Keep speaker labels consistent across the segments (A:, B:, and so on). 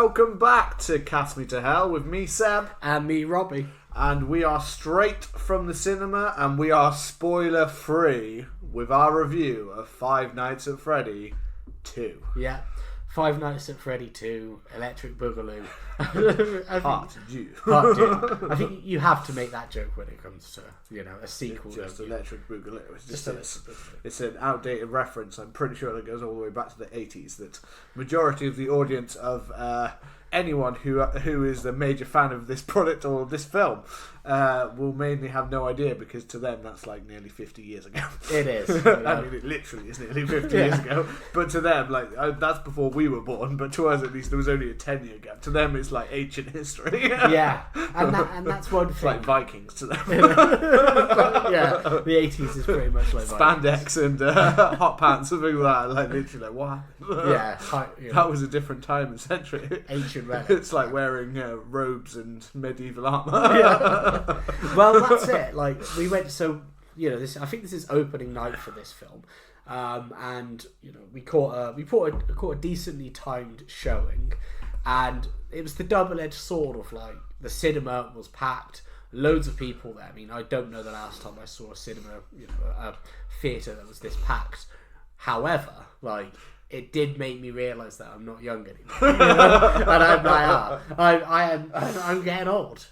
A: welcome back to Cast Me to Hell with me, Seb.
B: And me, Robbie.
A: And we are straight from the cinema and we are spoiler free with our review of Five Nights at Freddy 2.
B: Yeah. Five Nights at Freddy 2, Electric Boogaloo.
A: Part 2.
B: Part 2. I think you have to make that joke when it comes to, a sequel.
A: Just Electric Boogaloo. It's an outdated reference. I'm pretty sure it goes all the way back to the 80s. That majority of the audience of anyone who is a major fan of this product or this film will mainly have no idea, because to them that's like nearly 50 years ago.
B: It is.
A: I mean, it literally is nearly 50 years ago. But to them, that's before we were born. But to us, at least, there was only a 10-year gap. To them, it's like ancient history.
B: Yeah, and that's one
A: it's
B: thing.
A: like Vikings to them.
B: Yeah, the 80s is pretty much like
A: spandex
B: Vikings.
A: And hot pants and things like that. Like literally, what happened?
B: Yeah,
A: that was a different time and century.
B: Ancient relics.
A: It's like wearing robes and medieval armor.
B: Yeah. Well, that's it. Like, we went, so I think this is opening night for this film, and we caught a decently timed showing, and it was the double-edged sword of like the cinema was packed, loads of people there. I mean, I don't know the last time I saw a cinema, a theatre that was this packed. However, like, it did make me realise that I'm not young anymore, and I'm getting old.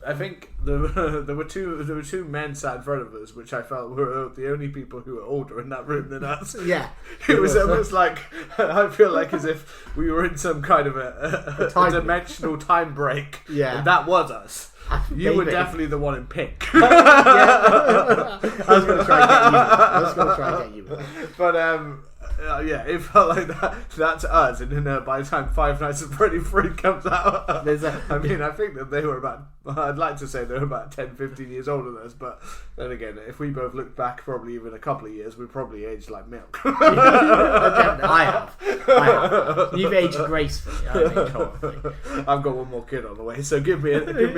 A: I think there were two men sat in front of us, which I felt were the only people who were older in that room than us.
B: Yeah,
A: it was almost like, I feel like as if we were in some kind of a dimensional time break.
B: Yeah,
A: and that was us. You were definitely the one in pink.
B: Yeah. I was going to try and get you.
A: But yeah, it felt like that's us. And then by the time Five Nights at Freddy 3 comes out, I mean, I think that they were I'd like to say they were about 10, 15 years older than us. But then again, if we both look back probably even a couple of years, we probably aged like milk.
B: I have. You've aged gracefully. I've aged horribly.
A: I've got one more kid on the way, so give me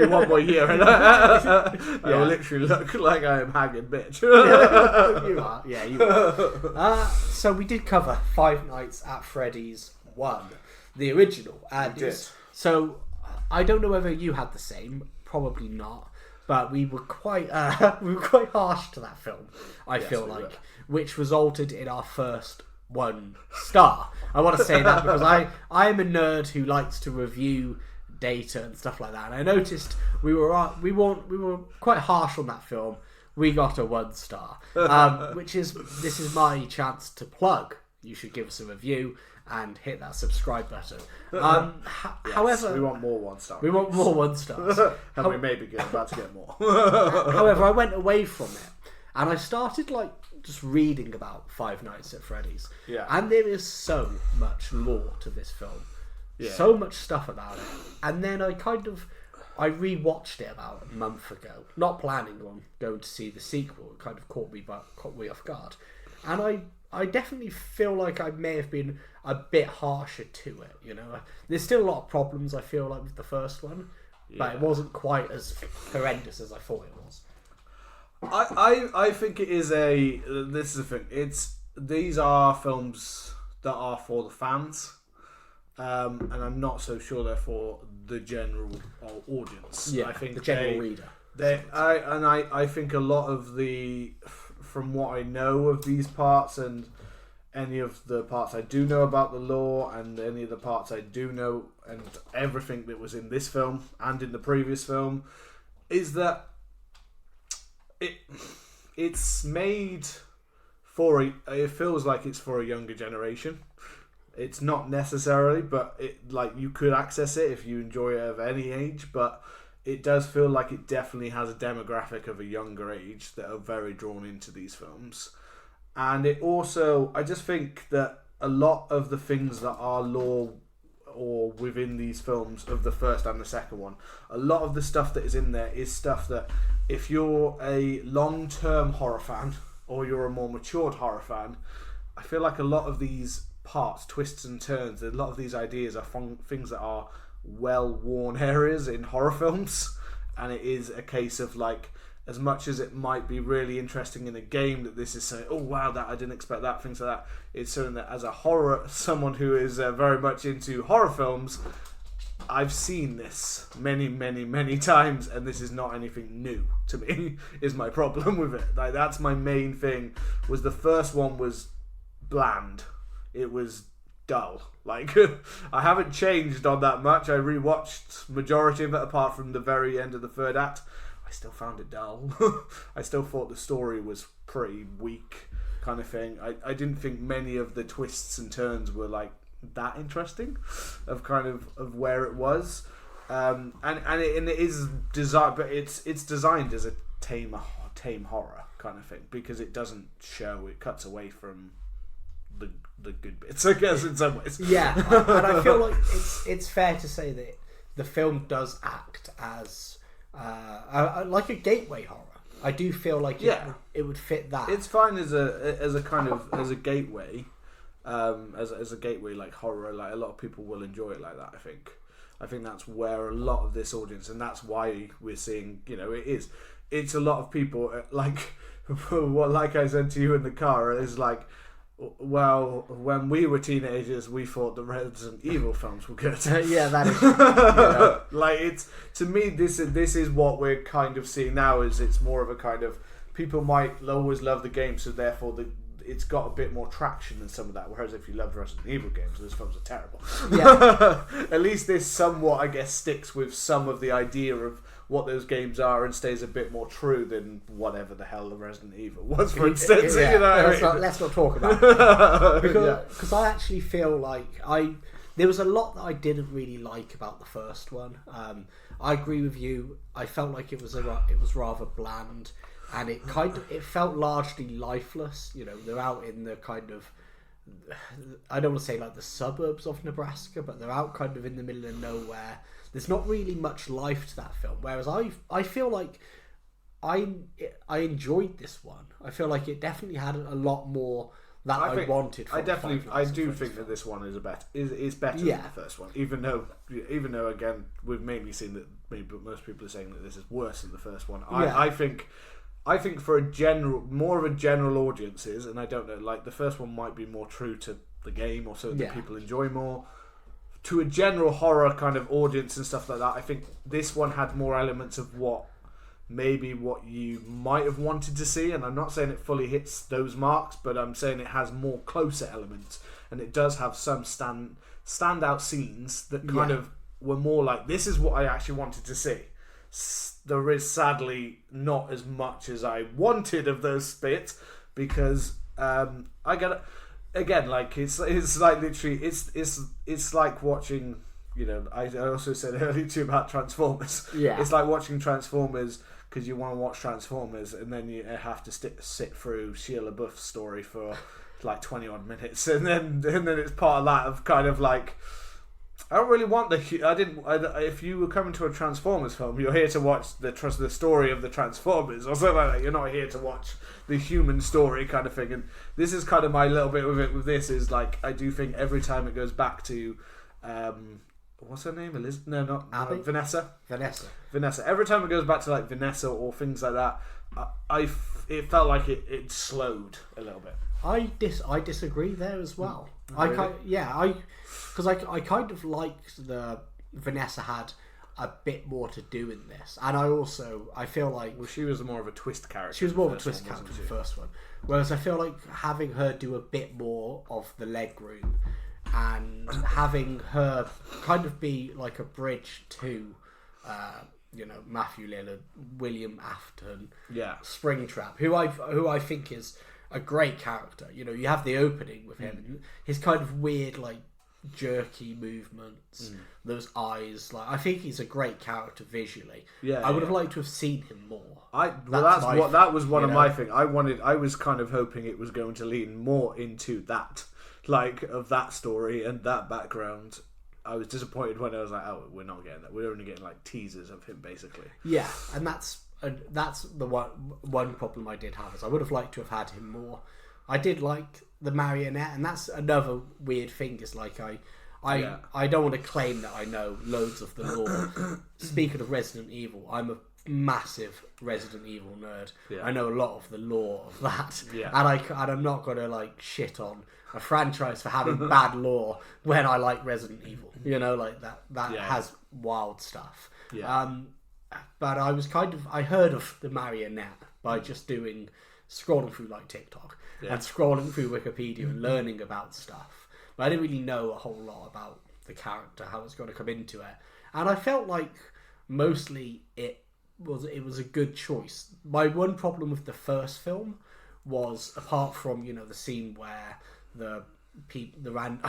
A: one more year and I will literally look like I am haggard bitch.
B: You are. Yeah, you are. So we did cover Five Nights at Freddy's 1, the original. And
A: we did.
B: So I don't know whether you had the same. Probably not. But we were quite harsh to that film. I feel like, which resulted in our first 1 star. I want to say that because I am a nerd who likes to review data and stuff like that. And I noticed we were quite harsh on that film. We got a 1 star, this is my chance to plug. You should give us a review and hit that subscribe button. However,
A: we want more 1 stars.
B: We want more 1 stars,
A: and we may be about to get more.
B: However, I went away from it and I started just reading about Five Nights at Freddy's.
A: Yeah.
B: And there is so much lore to this film.
A: Yeah.
B: So much stuff about it. And then I rewatched it about a month ago, not planning on going to see the sequel. It kind of caught me off guard. And I definitely feel like I may have been a bit harsher to it, There's still a lot of problems, I feel like, with the first one, but it wasn't quite as horrendous as I thought it was.
A: I think it is this is the thing. These are films that are for the fans. And I'm not so sure they're for the general audience.
B: Yeah,
A: I think
B: the general reader.
A: I think a lot of from what I know of these parts and any of the parts I do know about the lore and any of the parts I do know and everything that was in this film and in the previous film is that it's made it feels like it's for a younger generation. It's not necessarily, but you could access it if you enjoy it of any age, but it does feel like it definitely has a demographic of a younger age that are very drawn into these films. And it also, I just think that a lot of the things that are lore or within these films of the first and the second one, a lot of the stuff that is in there is stuff that if you're a long-term horror fan or you're a more matured horror fan, I feel like a lot of these parts, twists and turns, a lot of these ideas are things that are well-worn areas in horror films, and it is a case of as much as it might be really interesting in a game that this is saying, oh wow, that I didn't expect that, things like that, it's something that as a someone who is very much into horror films, I've seen this many, many, many times, and this is not anything new to me. Is my problem with it? Like, that's my main thing. Was the first one was bland. It was dull. Like, I haven't changed on that much. I rewatched majority of it apart from the very end of the third act. I still found it dull. I still thought the story was pretty weak, kind of thing. I didn't think many of the twists and turns were like that interesting, of where it was, and it is designed, but it's designed as a tame horror kind of thing, because it doesn't show, it cuts away from the good bits, I guess, in some ways.
B: Yeah, and I feel like it's fair to say that the film does act as like a gateway horror. I do feel like it would fit that.
A: It's fine as a kind of as a gateway. As a gateway, like horror, like a lot of people will enjoy it like that. I think that's where a lot of this audience, and that's why we're seeing, it's a lot of people like what, like I said to you in the car, is like, well, when we were teenagers, we thought the Resident Evil films were good.
B: Yeah, that is.
A: Like, it's, to me, this is what we're kind of seeing now. Is it's more of a kind of, people might always love the game, so therefore it's got a bit more traction than some of that. Whereas if you love Resident Evil games, those films are terrible.
B: Yeah.
A: At least this somewhat, I guess, sticks with some of the idea of what those games are and stays a bit more true than whatever the hell the Resident Evil was, for instance.
B: Yeah. Let's not talk about it. Because I actually feel like there was a lot that I didn't really like about the first one. I agree with you. I felt like it was rather bland. And it felt largely lifeless. They're out in the kind of, I don't want to say like the suburbs of Nebraska, but they're out kind of in the middle of nowhere. There's not really much life to that film. Whereas I feel like I enjoyed this one. I feel like it definitely had a lot more that I wanted.
A: I do think that this one is better than the first one. Even though again, we've maybe seen that most people are saying that this is worse than the first one. I think for more of a general audiences, and I don't know, like the first one might be more true to the game, or something that people enjoy more. To a general horror kind of audience and stuff like that, I think this one had more elements of what you might have wanted to see, and I'm not saying it fully hits those marks, but I'm saying it has more closer elements, and it does have some standout scenes that kind of were more like, this is what I actually wanted to see. There is sadly not as much as I wanted of those bits, because I get it. Again, like it's like literally it's like watching, I also said earlier too about Transformers.
B: Yeah, it's
A: like watching Transformers because you want to watch Transformers, and then you have to sit through Shia LaBeouf's story for like 20 odd minutes, and then it's part of that of kind of like, I don't really want if you were coming to a Transformers film, you're here to watch the story of the Transformers or something like that. You're not here to watch the human story kind of thing. And this is kind of my little bit with it. With this is like, I do think every time it goes back to, what's her name? Vanessa. Vanessa. Every time it goes back to like Vanessa or things like that, it felt like it slowed a little bit.
B: I disagree there as well.
A: Really?
B: Because I kind of liked the Vanessa had a bit more to do in this, and I feel like
A: she was more of a twist character.
B: She was more of a twist character in the first one, whereas I feel like having her do a bit more of the leg room and having her kind of be like a bridge to, Matthew Lillard, William Afton, Springtrap, who I think is a great character. You have the opening with him and his kind of weird, like, jerky movements, those eyes. Like, I think he's a great character visually. I would have liked to have seen him more.
A: That was one of my things. I was kind of hoping it was going to lean more into that, like, of that story and that background. I was disappointed when I was like, oh, we're not getting that. We're only getting like teasers of him, basically.
B: Yeah, and that's the one problem I did have, is I would have liked to have had him more. I did like the Marionette, and that's another weird thing, is like I don't want to claim that I know loads of the lore. Speaking of Resident Evil, I'm a massive Resident Evil nerd.
A: Yeah.
B: I know a lot of the lore of that,
A: Yeah.
B: and I'm not gonna like shit on a franchise for having bad lore when I like Resident Evil. You know, like that has wild stuff.
A: Yeah.
B: But I heard of the Marionette by just scrolling through like TikTok and scrolling through Wikipedia and learning about stuff. But I didn't really know a whole lot about the character, how it's going to come into it, and I felt like mostly it was a good choice. My one problem with the first film was, apart from the scene where the random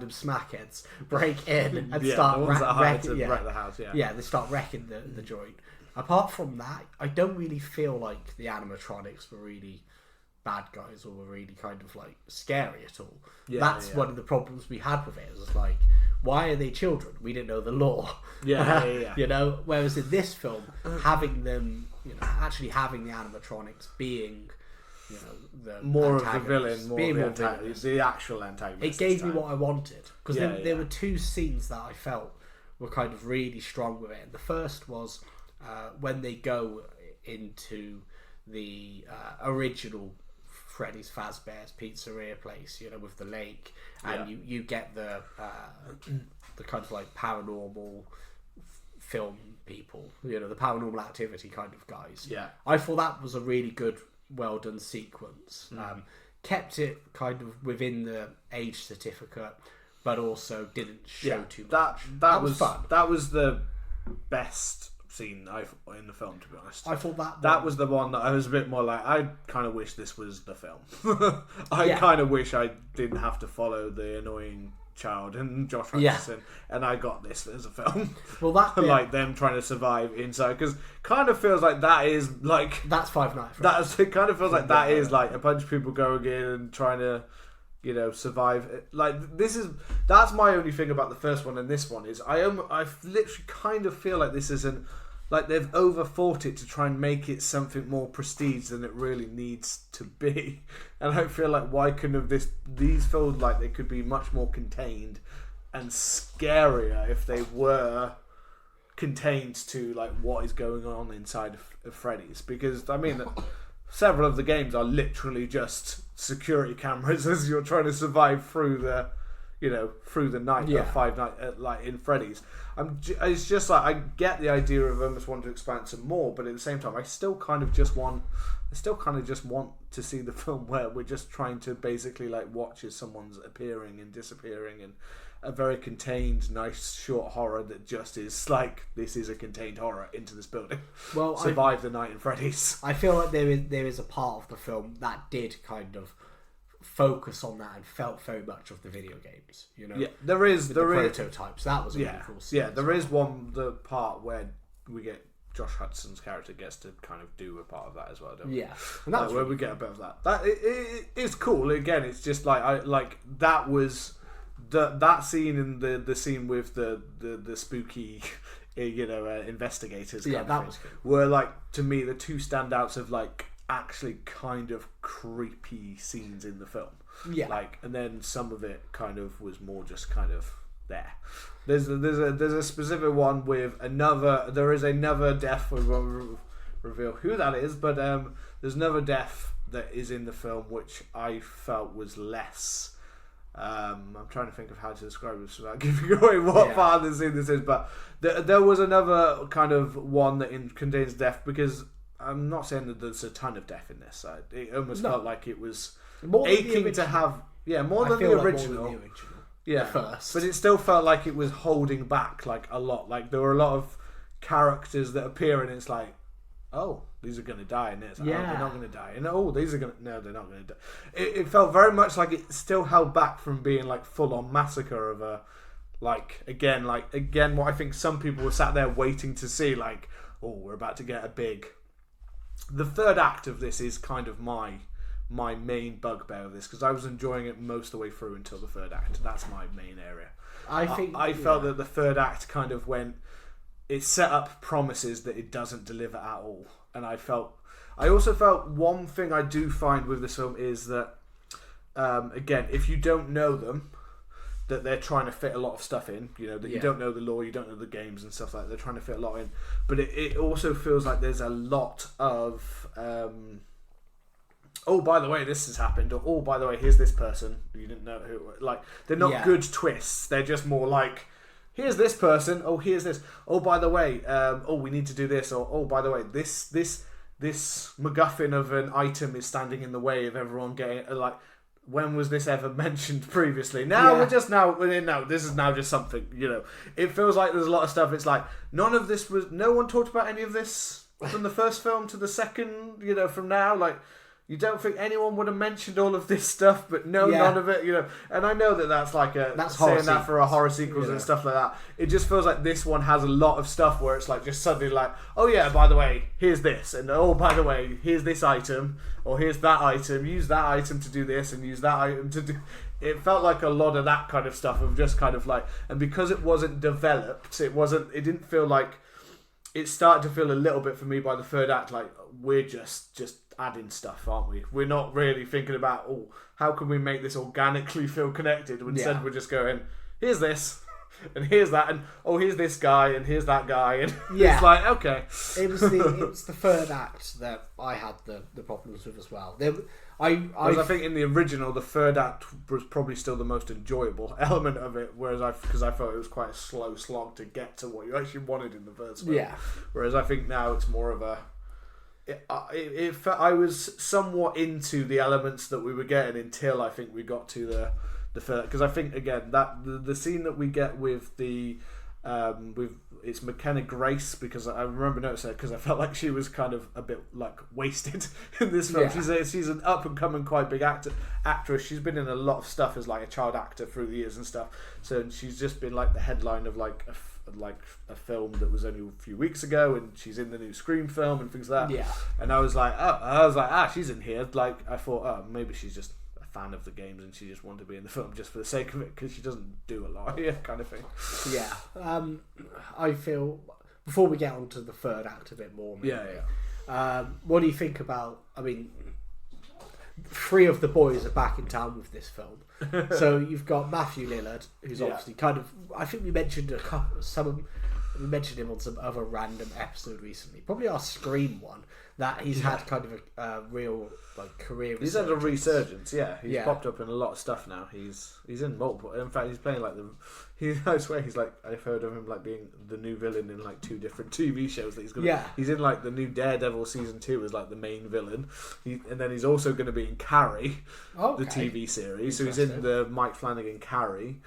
B: smackheads break in and start wrecking
A: the house.
B: they start wrecking the joint. Apart from that, I don't really feel like the animatronics were really bad guys or were really kind of like scary at all. That's one of the problems we had with it. It was like, why are they children? We didn't know the law. Whereas in this film, having them, actually having the animatronics being, the
A: more of the villain, the actual
B: It
A: antagonist.
B: gave me what I wanted, because there were two scenes that I felt were kind of really strong with it. And the first was when they go into the original Freddy's Fazbear's Pizzeria place, with the lake, and you get the kind of like paranormal film people, the paranormal activity kind of guys. I thought that was a really good, well done sequence. Kept it kind of within the age certificate, but also didn't show too much.
A: That was
B: fun.
A: That was the best scene in the film, to be honest.
B: I thought
A: that was the one that I was a bit more like, I kind of wish this was the film. I kind of wish I didn't have to follow the annoying child and Josh Hutcherson, and I got this as a film.
B: Well, that
A: like them trying to survive inside, because kind of feels like that is like
B: that's Five Nights at Freddy's.
A: It kind of feels like that is like a bunch of people going in and trying to survive. Like that's my only thing about the first one and this one is I literally kind of feel like this isn't like they've overthought it to try and make it something more prestige than it really needs to be. And I feel like, why couldn't have these felt like they could be much more contained and scarier if they were contained to like what is going on inside of Freddy's? Because I mean, several of the games are literally just security cameras as you're trying to survive through the night of Five Nights like in Freddy's. It's just like, I get the idea of almost wanting to expand some more, but at the same time, I still kind of just want to see the film where we're just trying to basically like watch as someone's appearing and disappearing, and a very contained, nice short horror that just is like, this is a contained horror into this building. Well, survive the night in Freddy's.
B: I feel like there is a part of the film that did kind of focus on that and felt very much of the video games.
A: There is
B: prototypes. That was a really cool scene.
A: There is the part where we get Josh Hudson's character gets to kind of do a part of that as well, don't we?
B: And that's
A: where we get a bit of that. That it is cool. Again, it's just like that was that scene and the scene with the spooky investigators.
B: That was good.
A: Were like, to me, the two standouts of like actually kind of creepy scenes in the film. And then some of it kind of was more just kind of there. There's a specific one with there is another death. We won't reveal who that is, but there's another death that is in the film which I felt was less. I'm trying to think of how to describe this without giving away what part of the scene this is, but there was another kind of one that contains death, because I'm not saying that there's a ton of death in this. It almost felt like it was aching to have more than the original. First. But it still felt like it was holding back like a lot. Like there were a lot of characters that appear and it's like, oh, these are going to die, and it's like, oh, they're not going to die, and oh, these are going to, no, they're not going to die. It felt very much like it still held back from being like full on massacre of a again what I think some people were sat there waiting to see, like, oh, we're about to get a big. The third act of this is kind of my main bugbear of this, because I was enjoying it most of the way through until the third act. That's my main area. I felt that the third act kind of went. It set up promises that it doesn't deliver at all, and I also felt one thing I do find with this film is that again, if you don't know them, that they're trying to fit a lot of stuff in, that you don't know the lore, you don't know the games and stuff like that. They're trying to fit a lot in. But it also feels like there's a lot of, oh, by the way, this has happened, or oh, by the way, here's this person, you didn't know who, like, they're not good twists, they're just more like, here's this person, oh, here's this, oh, by the way, oh, we need to do this, or oh, by the way, this MacGuffin of an item is standing in the way of everyone getting, like, when was this ever mentioned previously? No, this is now just something, It feels like there's a lot of stuff. It's like, no one talked about any of this from the first film to the second, from now. Like, you don't think anyone would have mentioned all of this stuff, but none of it, And I know that's like that's saying that for a horror sequels and stuff like that. It just feels like this one has a lot of stuff where it's like just suddenly like, oh yeah, by the way, here's this, and oh, by the way, here's this item, or here's that item. Use that item to do this, and use that item to do. It felt like a lot of that kind of stuff of just kind of like, and because it wasn't developed, it didn't feel like. It started to feel a little bit for me by the third act like we're just adding stuff, aren't we? We're not really thinking about, how can we make this organically feel connected? Instead, we're just going, here's this, and here's that, and here's this guy, and here's that guy, and it's like, okay.
B: It was the third act that I had the problems with as well. I
A: think in the original, the third act was probably still the most enjoyable element of it, because I felt it was quite a slow slog to get to what you actually wanted in the first film.
B: Yeah.
A: Whereas I think now it's more of a. I was somewhat into the elements that we were getting until I think we got to the third, because I think again that the scene that we get with the it's McKenna Grace, because I remember noticing it because I felt like she was kind of a bit like wasted in this film. Yeah. She's an up and coming quite big actress. She's been in a lot of stuff as like a child actor through the years and stuff. So she's just been like the headline of like a film that was only a few weeks ago, and she's in the new Scream film and things like that.
B: Yeah.
A: And I was like, she's in here. Like I thought, maybe she's just a fan of the games and she just wanted to be in the film just for the sake of it, because she doesn't do a lot, kind of thing.
B: Yeah. I feel, before we get on to the third act a bit more, maybe, what do you think about, I mean, 3 of the boys are back in town with this film. So you've got Matthew Lillard, who's obviously kind of, I think we mentioned we mentioned him on some other random episode recently, probably our Scream one, that he's had kind of a real like career.
A: He's had a resurgence, He's popped up in a lot of stuff now. He's in multiple. In fact, he's playing like I swear he's like, I've heard of him like being the new villain in like 2 different TV shows that he's going to. Yeah. He's in like the new Daredevil season 2 as like the main villain, and then he's also going to be in Carrie, the TV series. So he's in the Mike Flanagan Carrie.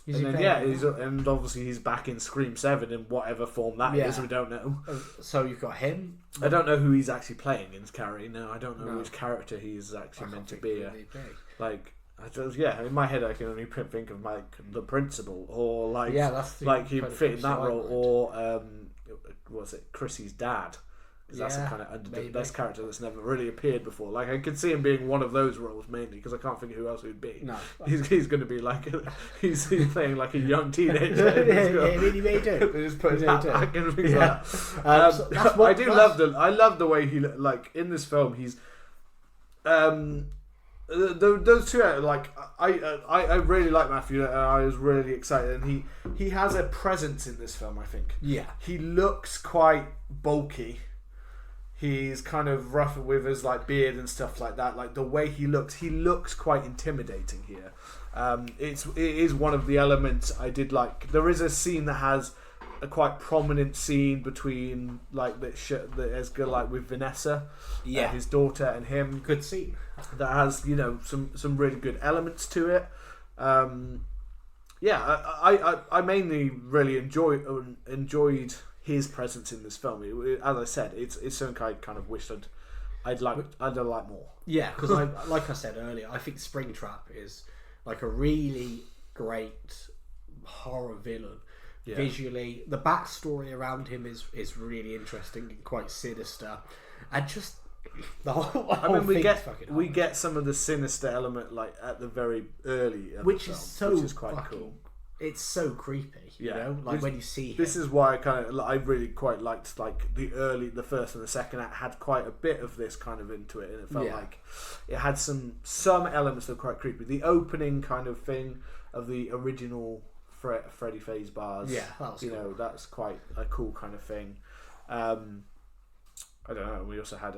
A: And obviously he's back in Scream 7 in whatever form that is. We don't know.
B: So you've got him.
A: I don't know who he's actually playing in Carrie. No, I don't know which character he's actually meant to be. In my head I can only think of like the principal, or like he fit in that role, or Chrissy's dad. Because that's the kind of best character that's never really appeared before. Like I could see him being one of those roles mainly, because I can't think of who else it would be. No, he's going to be like he's playing like a young teenager.
B: He may do.
A: Just put his hat back and things like that. I love the way he like in this film. He's those two like I really like Matthew, and I was really excited. And he has a presence in this film. I think. Yeah. He looks quite bulky. He's kind of rough with his like beard and stuff like that. Like the way he looks quite intimidating here. It is one of the elements I did like. There is a scene that has a quite prominent scene between like that Esgar like with Vanessa, his daughter, and him.
B: Good scene.
A: That has some really good elements to it. I mainly really enjoyed his presence in this film. As I said, it's something I kind of wished I'd like more.
B: Yeah, because like I said earlier, I think Springtrap is like a really great horror villain. Yeah. Visually, the backstory around him is really interesting and quite sinister, and just the whole
A: we get some of the sinister element like at the very early,
B: which is quite
A: cool.
B: it's so creepy. You know, like when you see him.
A: This is why I really quite liked like the first and the second act had quite a bit of this kind of into it, and it felt like it had some elements that were quite creepy. The opening kind of thing of the original Freddy Phase bars,
B: that was cool.
A: That's quite a cool kind of thing. I don't know. We also had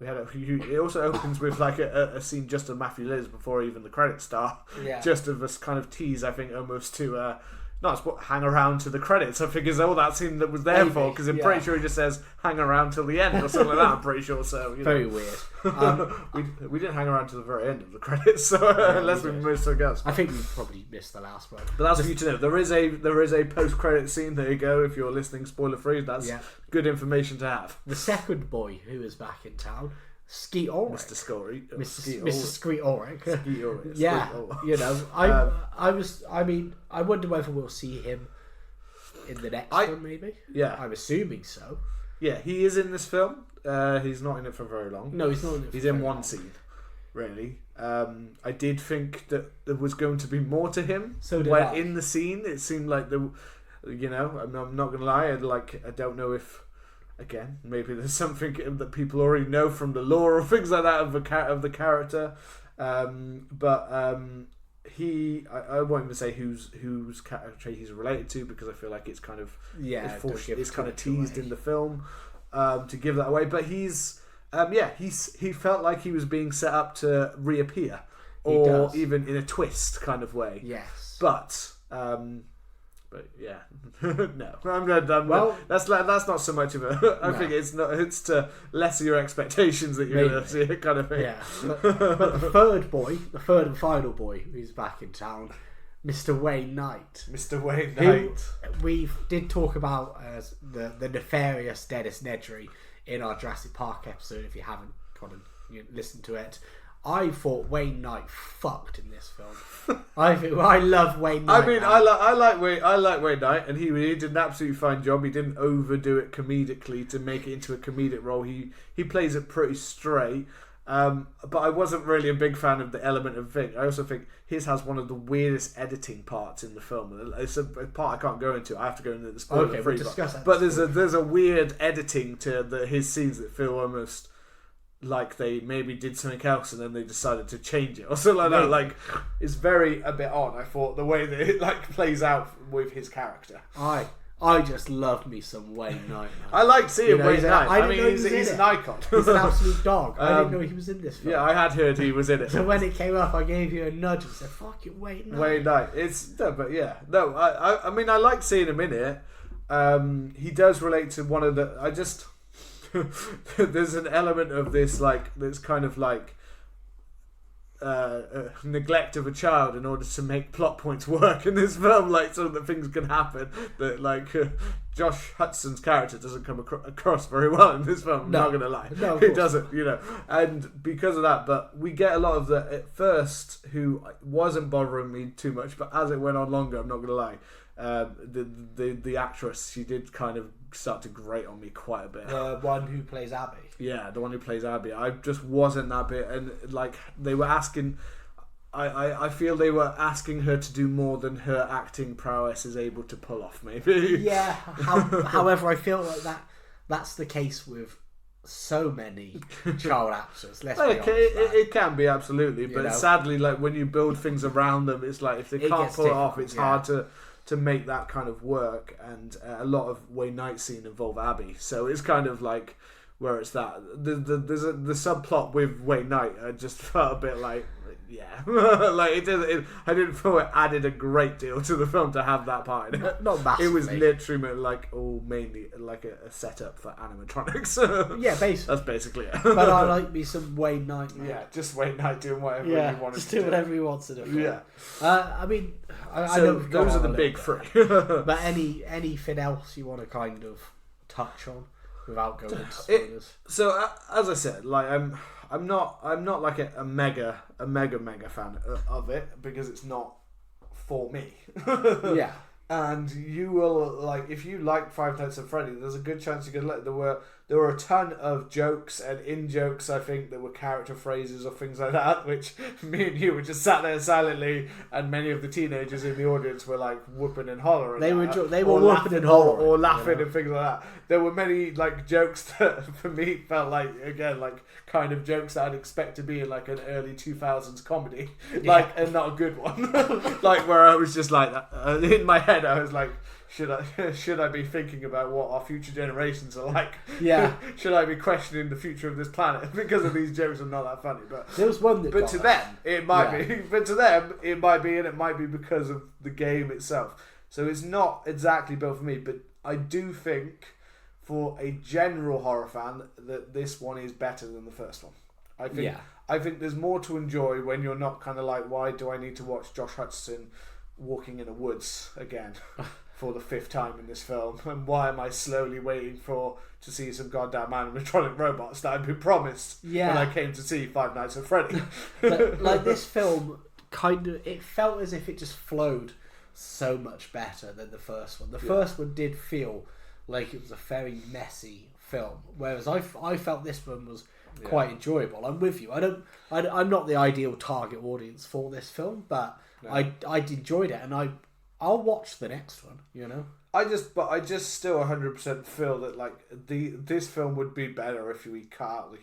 A: it also opens with like a scene just of Matthew Liz before even the credits start.
B: Yeah.
A: Just of this kind of tease, I think, almost to not hang around to the credits. I think is all that scene that was there for, because I'm pretty sure he just says hang around till the end or something like that. I'm pretty sure. So
B: very weird.
A: We didn't hang around to the very end of the credits, so unless we missed something else.
B: I think we probably missed the last one.
A: But that's for you to know. There is a post-credit scene. There you go. If you're listening, spoiler free. That's good information to have.
B: The second boy who is back in town, Skeet Ulrich.
A: Mr. Scory.
B: Mr. Skeet Ulrich.
A: Skeet Ulrich.
B: Yeah, I wonder whether we'll see him in the next one, maybe.
A: Yeah.
B: I'm assuming so.
A: Yeah, he is in this film. He's not in it for very long.
B: No, he's not in it.
A: He's in one scene, really. I did think that there was going to be more to him.
B: So did I.
A: In the scene, it seemed like I'm not gonna lie. I don't know if, again, maybe there's something that people already know from the lore or things like that of the character. I won't even say whose character he's related to, because I feel like it's kind of it's kind of teased in the film to give that away. But he felt like he was being set up to reappear, or even in a twist kind of way.
B: Yes,
A: but yeah, no. Well, that's not so much of a. I think it's not. It's to lesser your expectations that you're going to see it kind of thing.
B: Yeah, but the third and final boy who's back in town, Mr. Wayne Knight.
A: Mr. Wayne Knight.
B: We did talk about the nefarious Dennis Nedry in our Jurassic Park episode. If you haven't gone and listened to it. I thought Wayne Knight fucked in this film. I love Wayne Knight.
A: I mean, I like Wayne Knight, and he did an absolutely fine job. He didn't overdo it comedically to make it into a comedic role. He plays it pretty straight. But I wasn't really a big fan of the element of thing. I also think his has one of the weirdest editing parts in the film. It's a part I can't go into. I have to go into the spoiler free.
B: We'll discuss that.
A: But there's a weird editing to his scenes that feel almost like they maybe did something else and then they decided to change it or something like that. Like, it's a bit odd. I thought the way that it plays out with his character.
B: I just loved me some Wayne Knight.
A: I like seeing Wayne Knight. He's an icon.
B: He's an absolute dog. I didn't know he was in this film.
A: Yeah, I had heard he was in it.
B: So when it came up, I gave you a nudge and said, "Fuck it, Wayne Knight."
A: Wayne Knight. I mean, I like seeing him in it. He does relate to one of the. There's an element of this that's kind of neglect of a child in order to make plot points work in this film, so that things can happen. That Josh Hudson's character doesn't come across very well in this film. I'm not gonna lie, he doesn't. And because of that, but we get a lot of the at first who wasn't bothering me too much, but as it went on longer, I'm not gonna lie. The actress, she did kind of start to grate on me quite a bit.
B: The one who plays Abby.
A: Yeah, the one who plays Abby. I just wasn't that bit, and they were asking. I feel they were asking her to do more than her acting prowess is able to pull off. Maybe.
B: Yeah. However, I feel like that's the case with so many child actors. Let's be honest.
A: It can be absolutely, but sadly, when you build things around them, it's like if they can't pull it off, it's hard to make that kind of work. And a lot of Wayne Knight's scene involve Abby, so it's kind of where it's that the subplot with Wayne Knight. I just felt a bit I didn't feel it added a great deal to the film to have that part in it.
B: Not massively.
A: It was literally mainly a setup for animatronics.
B: Yeah, basically.
A: That's basically it.
B: But I like me some Wayne Knight. Man.
A: Yeah, just Wayne Knight doing whatever he wanted
B: just
A: to
B: do
A: do.
B: whatever he wants to do.
A: Yeah.
B: I mean, I
A: so
B: know
A: those are the big three.
B: But anything else you want to kind of touch on without going into spoilers?
A: So as I said, I'm not a mega fan of it, because it's not for me. And you will if you like Five Nights at Freddy, there's a good chance you could there there were a ton of jokes and in-jokes, I think, that were character phrases or things like that, which me and you were just sat there silently, and many of the teenagers in the audience were like whooping and hollering.
B: They were whooping and hollering.
A: Or laughing and things like that. There were many like jokes that, for me, felt like, again, like kind of jokes that I'd expect to be in like an early 2000s comedy. Like, and not a good one. Like, where I was just like, in my head, I was like, should I be thinking about what our future generations are like?
B: Yeah.
A: Should I be questioning the future of this planet because of these jokes are not that funny? But
B: there was one that.
A: But to them, it might be. But to them, it might be, and it might be because of the game itself. So it's not exactly built for me. But I do think, for a general horror fan, that this one is better than the first one. I think there's more to enjoy when you're not kind of like, why do I need to watch Josh Hutcherson walking in the woods again for the 5th time in this film, and why am I slowly waiting to see some goddamn animatronic robots that I'd been promised when I came to see Five Nights at Freddy.
B: Like this film, it felt as if it just flowed so much better than the first one. The first one did feel like it was a very messy film, whereas I felt this one was quite enjoyable. I'm with you. I'm not the ideal target audience for this film, but I enjoyed it, and I'll watch the next one. You know,
A: I just still 100% feel that like this film would be better if we cut out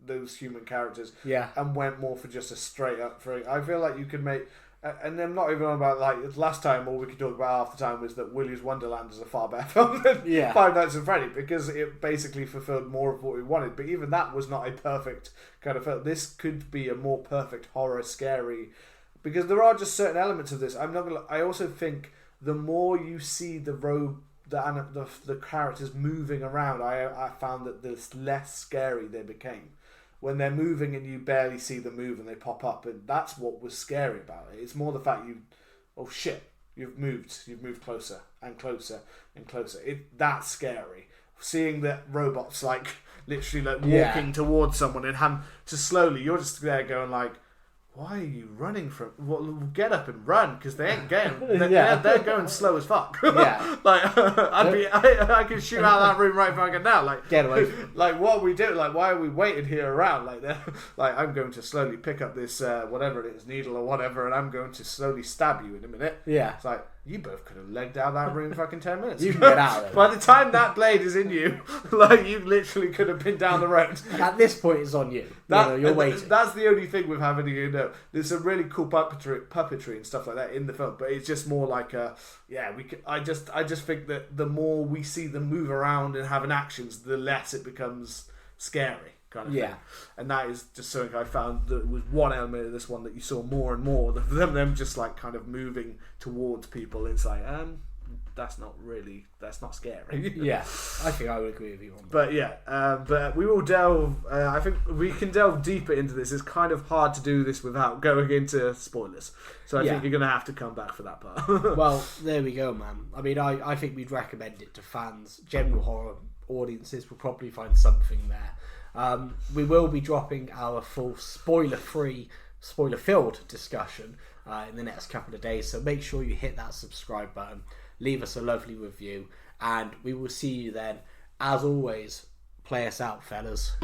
A: those human characters, and went more for just a straight up thing. I feel like you could make. And I'm not even on about like last time. All we could talk about half the time was that Willy's Wonderland is a far better film than Five Nights at Freddy, because it basically fulfilled more of what we wanted. But even that was not a perfect kind of film. This could be a more perfect horror, scary, because there are just certain elements of this. I also think the more you see the characters moving around, I found that the less scary they became. When they're moving and you barely see them move and they pop up, and that's what was scary about it. It's more the fact you've moved closer and closer and closer. That's scary. Seeing that robots like literally like walking towards someone and hand to slowly, you're just there going like, why are you running from? Well, get up and run, because they ain't getting. They're going slow as fuck. Like I could shoot out that room right fucking now. Like,
B: get away.
A: Like, what are we doing? Like, why are we waiting here around? Like I'm going to slowly pick up this whatever it is, needle or whatever, and I'm going to slowly stab you in a minute.
B: Yeah.
A: It's like, you both could have legged out that room fucking 10 minutes.
B: You can get out of it.
A: By the time that blade is in you, like, you literally could have been down the road.
B: At this point, it's on you. You're waiting.
A: That's the only thing with having, there's some really cool puppetry and stuff like that in the film, but it's just more like I just think that the more we see them move around and having actions, the less it becomes scary. Kind of thing. And that is just something I found that was one element of this one that you saw more and more of them just like kind of moving towards people. It's like, that's not scary.
B: Yeah, I think I would agree with you on that.
A: But but we will delve. I think we can delve deeper into this. It's kind of hard to do this without going into spoilers. So I think you're going to have to come back for that part.
B: Well, there we go, man. I mean, I think we'd recommend it to fans. General horror audiences will probably find something there. We will be dropping our full spoiler-free, spoiler-filled discussion in the next couple of days. So make sure you hit that subscribe button. Leave us a lovely review, and we will see you then. As always, play us out, fellas.